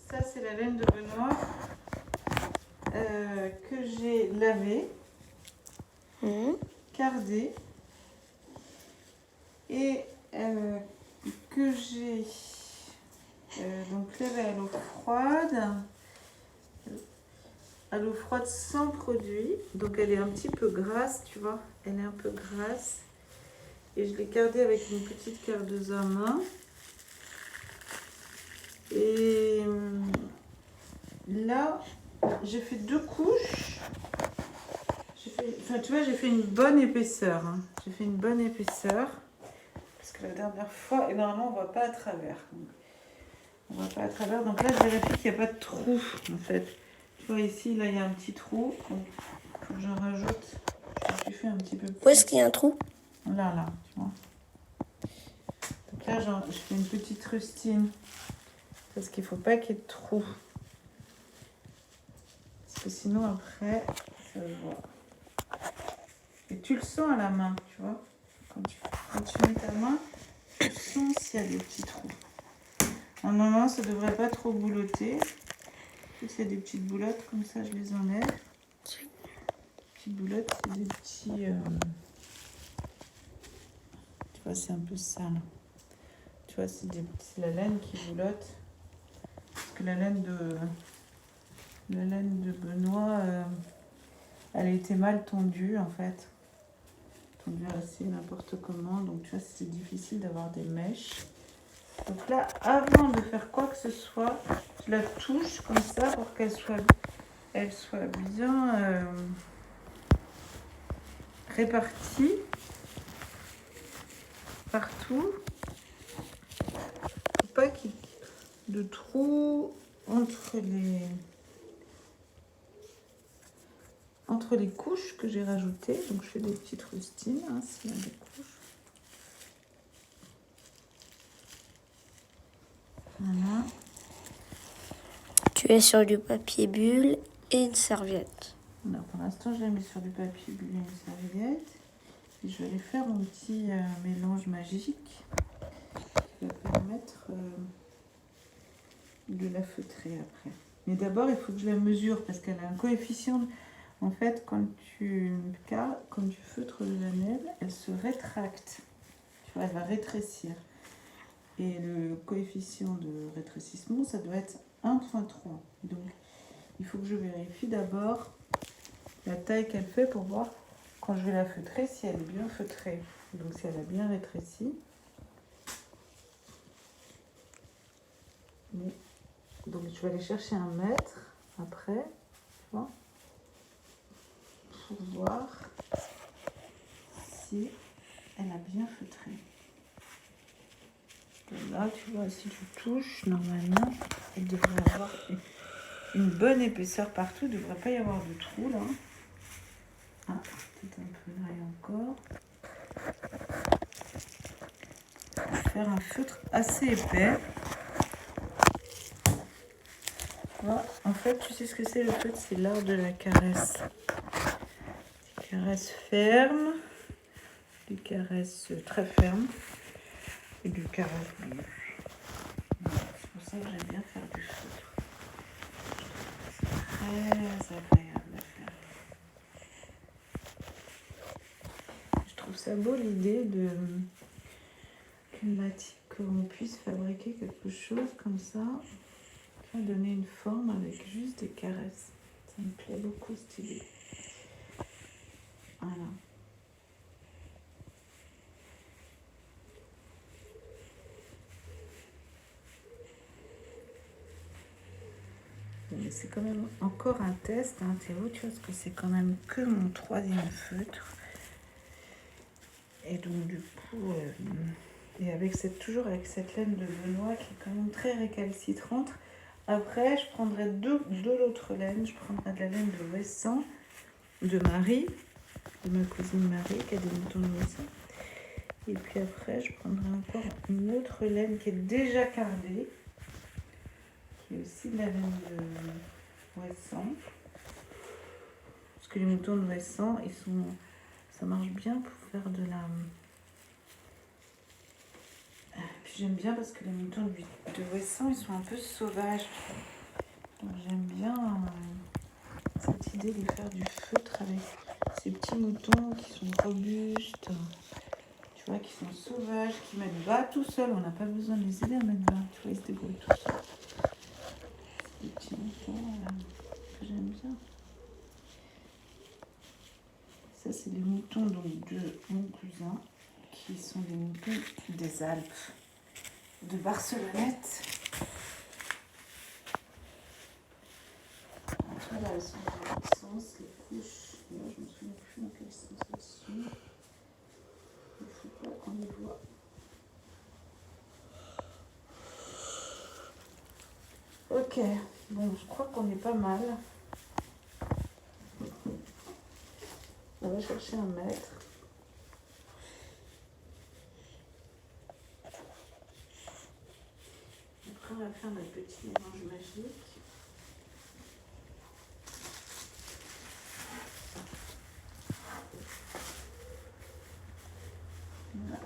Ça, c'est la laine de Benoît que j'ai lavée, cardée et que j'ai donc lavée à l'eau froide. À l'eau froide sans produit. Donc elle est un petit peu grasse, tu vois. Elle est un peu grasse. Et je l'ai cardée avec une petite cardeuse à main. Et là, j'ai fait 2 couches. Enfin, tu vois, j'ai fait une bonne épaisseur. Hein. J'ai fait une bonne épaisseur. Parce que la dernière fois, et normalement, on ne voit pas à travers. On voit pas à travers. Donc là, je vérifie qu'il n'y a pas de trou, en fait. Tu vois, ici, là, il y a un petit trou. Donc, il faut que je rajoute. Je fais un petit peu plus. Où est-ce qu'il y a un trou? Là, tu vois. Donc là, je fais une petite rustine. Parce qu'il ne faut pas qu'il y ait de trou. Parce que sinon, après, ça se voit. Et tu le sens à la main, tu vois. Quand tu mets ta main, tu sens s'il y a des petits trous. Normalement, ça ne devrait pas trop boulotter. S'il y a des petites boulottes, comme ça, je les enlève. Petites boulottes, c'est des petits... Tu vois, c'est un peu sale. Tu vois, c'est la laine qui boulotte. Parce que la laine de Benoît, elle a été mal tondue, en fait. Tondue assez n'importe comment. Donc, tu vois, c'est difficile d'avoir des mèches. Donc là, avant de faire quoi que ce soit, je la touche comme ça pour qu'elle soit bien répartie partout. Faut pas qu'il y ait de trous entre les couches que j'ai rajoutées. Donc je fais des petites rustines, hein, s'il y a des couches. Voilà. Tu es sur du papier bulle et une serviette. Alors, pour l'instant, je l'ai mis sur du papier bulle et une serviette. Et je vais aller faire mon petit mélange magique qui va permettre de la feutrer après. Mais d'abord, il faut que je la mesure parce qu'elle a un coefficient. En fait, quand tu feutres le lamelle, elle se rétracte. Tu vois, elle va rétrécir. Et le coefficient de rétrécissement, ça doit être 1,3. Donc, il faut que je vérifie d'abord la taille qu'elle fait pour voir quand je vais la feutrer si elle est bien feutrée. Donc, si elle a bien rétréci. Donc, je vais aller chercher 1 mètre après, tu vois, pour voir si elle a bien feutré. Et là, tu vois, si tu touches, normalement, elle devrait avoir une bonne épaisseur partout. Il ne devrait pas y avoir de trou là. Ah, peut-être un peu là et encore. Je vais faire un feutre assez épais. Voilà. En fait, tu sais ce que c'est le feutre? C'est l'art de la caresse. Des caresses fermes, des caresses très fermes et des caresses douces. C'est pour ça que j'aime bien faire du feutre. C'est très agréable à faire. Je trouve ça beau l'idée qu'on puisse fabriquer quelque chose comme ça, qui va donner une forme avec juste des caresses. Ça me plaît beaucoup cette idée. Voilà. Mais c'est quand même encore un test, hein, Théo, tu vois, parce que c'est quand même que mon 3e feutre. Et donc du coup, et toujours avec cette laine de Benoît qui est quand même très récalcitrante. Après, je prendrai de l'autre laine. Je prendrai de la laine de Ouessant, de Marie, de ma cousine Marie, qui a des moutons de Ouessant. Et puis après, je prendrai encore une autre laine qui est déjà cardée, qui est aussi de la laine de Ouessant. Parce que les moutons de Ouessant, ça marche bien pour faire de la... Je puis j'aime bien parce que les moutons de Ouessant, ils sont un peu sauvages. Donc j'aime bien cette idée de faire du feutre avec ces petits moutons qui sont robustes, tu vois, qui sont sauvages, qui mettent bas tout seuls. On n'a pas besoin de les aider à mettre bas, tu vois, ils se débrouillent tout seuls. Des petits moutons que j'aime bien. Ça, c'est les moutons donc, de mon cousin, qui sont des moutons des Alpes, de Barcelonnette. Là, elles sont dans le sens, les couches. Là, je me souviens plus dans quel sens elles sont. Il ne faut pas qu'on les voit. Ok, bon, je crois qu'on est pas mal. On va chercher un mètre. Après, on va faire notre petit mélange magique. Voilà.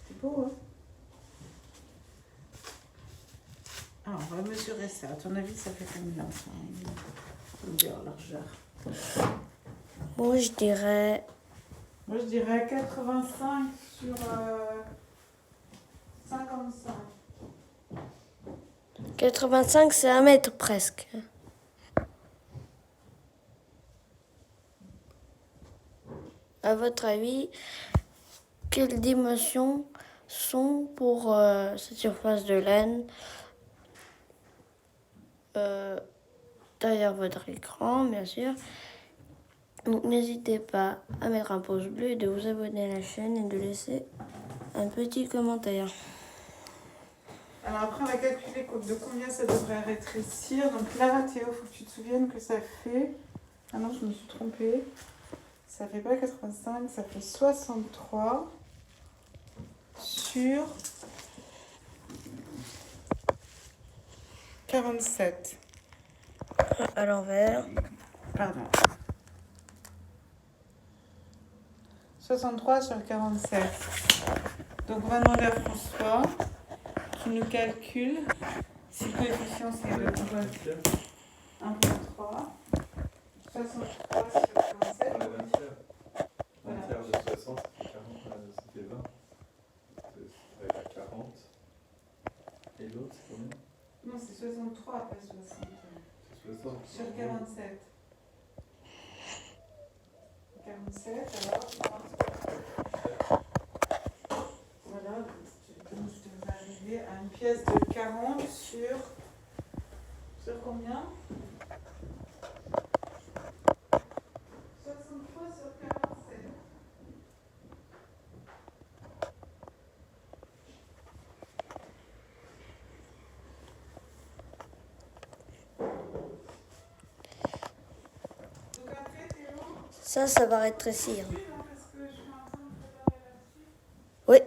C'est beau, hein? Alors, on va mesurer ça. À ton avis, ça fait combien, ça? Longueur, largeur. Moi, je dirais Moi, je dirais 85 sur 55. 85, c'est 1 mètre presque. À votre avis, quelles dimensions sont pour cette surface de laine derrière votre écran, bien sûr. Donc n'hésitez pas à mettre un pouce bleu et de vous abonner à la chaîne et de laisser un petit commentaire. Alors après, on va calculer de combien ça devrait rétrécir. Donc là, Théo, il faut que tu te souviennes que ça fait... Ah non, je me suis trompée. Ça fait pas 85, ça fait 63 sur 47. À l'envers. Pardon. 63 sur 47. Donc on va demander à François qui nous calcule si le coefficient c'est le 1,3. 63 sur 47. Un tiers de 60, c'était 20. Avec la 40. Et l'autre, c'est combien? Non, c'est 63 après 60. C'est 60. Sur 47. 47, alors. Voilà, je devrais arriver à une pièce de 40 sur. Sur combien? 63 sur 47. Donc après, Théo, Ça va rétrécir. parce que je suis en train de préparer là-dessus. Oui.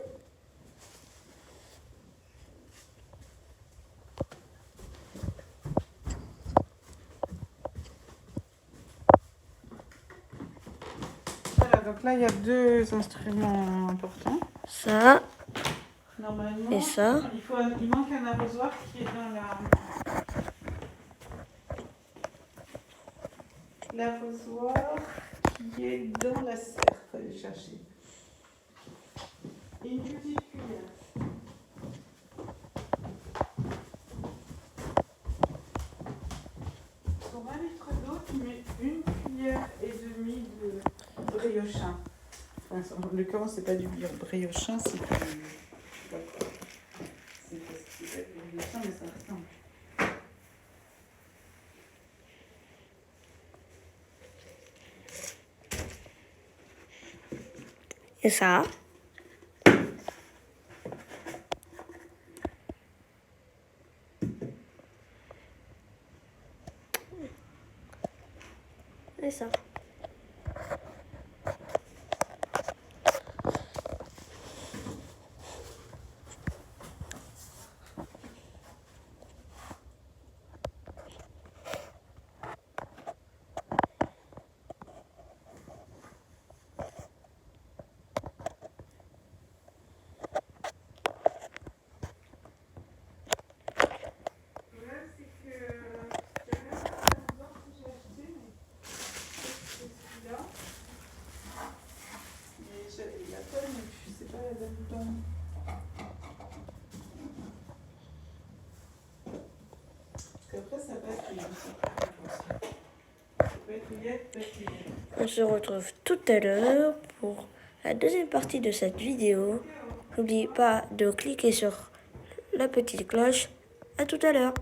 Voilà, donc là il y a deux instruments importants. Ça Normalement, et ça. il manque un arrosoir qui est dans l'arrosoir qui est dans la serre. Il faut aller chercher. Et une petite cuillère. Pour 1 litre d'eau, tu mets une cuillère et demie de briochin. Enfin, en l'occurrence, c'est pas du briochin, c'est du... D'accord. C'est pas du briochin, mais ça ressemble. Et ça. Et ça. là-dedans. Parce qu'après, ça bascule aussi. Ça peut être ouillette, peut être ouillette. On se retrouve tout à l'heure pour la deuxième partie de cette vidéo. N'oubliez pas de cliquer sur la petite cloche. À tout à l'heure.